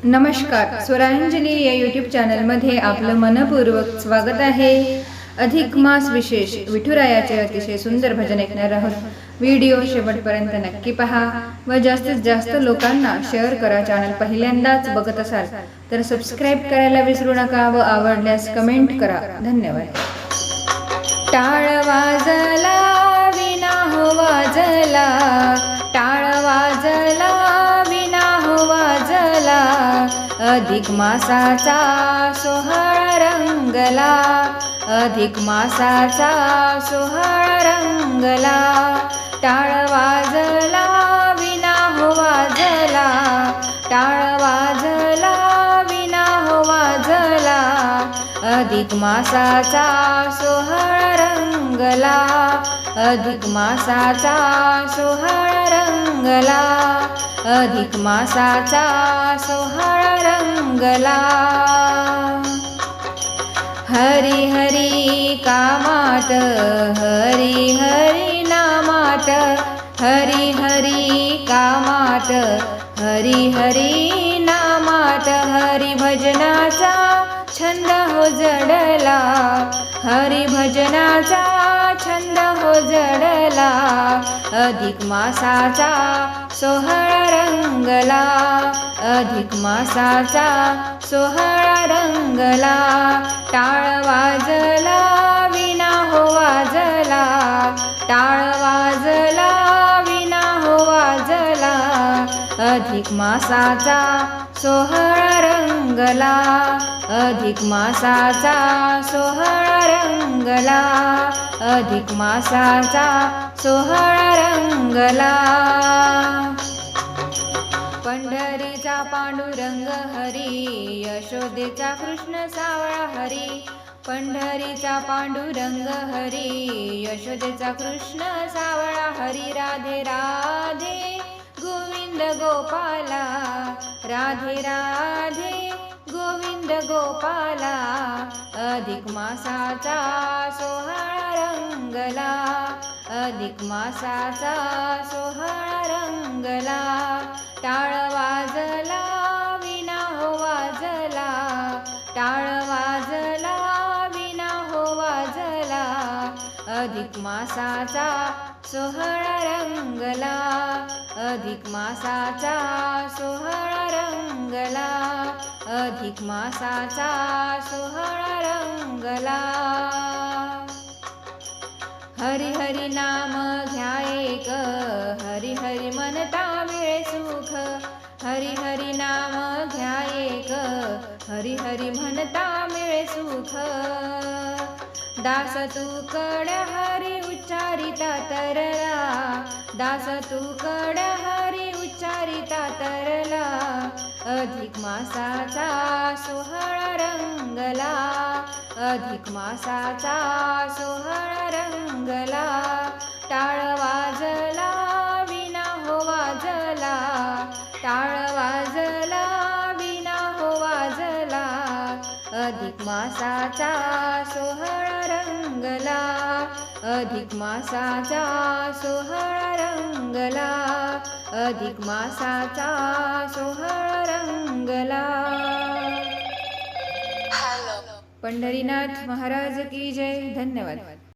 नमस्कार, स्वरांजली या यूट्यूब चॅनलमध्ये आपलं मनपूर्वक स्वागत आहे. अधिक मास विशेष विठुरायाचे अतिशय सुंदर भजन ऐकणार आहोत. व्हिडिओ शेवटपर्यंत नक्की पहा व जास्तीत जास्त लोकांना शेअर करा. चॅनल पहिल्यांदाच बघत असाल तर सबस्क्राईब करायला विसरू नका व आवडल्यास कमेंट करा. धन्यवाद. टाळ वाजला विना हो वाजला, टाळ वाजला विना हो वाजला, अधिक मासाचा सोहळा रंगला, अधिक मासाचा सोहळा रंगला. टाळ वाजला विना हो वाजला, टाळ वाजला विना हो वाजला, अधिक मासाचा सोहळा रंगला, अधिक मासाचा सोहळा रंगला, अधिक मासाचा सोहळा रंगला. हरी हरी कामात, हरी हरी नामात, हरी हरी कामात, हरी हरी नामात, हरी भजनाचा छंद हो जडला, हरी भजनाचा छंद हो जडला, अधिक मासाचा सोहळा रंगला, अधिक मासाचा सोहळा रंगला. टाळ वाजला विना हो वाजला, टाळ वाजला विना हो वाजला, अधिक मासाचा सोहळा रंगला, अधिक मासाचा सोहळा रंगला, अधिक मासाचा सोहळा रंगला. पंढरीचा पांडुरंग हरी, यशोदेचा कृष्ण सावळा हरी, पंढरीचा पांडुरंग हरी, यशोदेचा कृष्ण सावळा हरी. राधे राधे गोविंद गोपाला, राधे राधे गोविंद गोपाला, अधिक मासाचा सोहळा रंगला, अधिक मासाचा सोहळा रंगला. टाळ वाजला विना हो वाजला, टाळ वाजला विना हो वाजला, अधिक मासाचा सोहळा रंगला, अधिक मासाचा सोहळा रंगला, अधिक मासाचा सोहळा रंगला. हरी हरी नाम घ्यायक, हरी हरी म्हणता मिळे सुख, हरी हरी नाम घ्यायक, हरी हरी म्हणता मिळे सुख. दास तू कड हरी उच्चारिता तरला, दास तू कड हरी उच्चारिता तरला, अधिक मासाचा सोहळा रंगला, अधिक मासाचा सोहळा रंगला. टाळ वाजला विना हो वाजला, टाळ वाजला विना हो वाजला, अधिक मासाचा सोहळा रंगला, अधिक मासाचा सोहळा रंगला, अधिक मासाचा सोहळा रंगला. पंढरीनाथ महाराज की जय. धन्यवाद.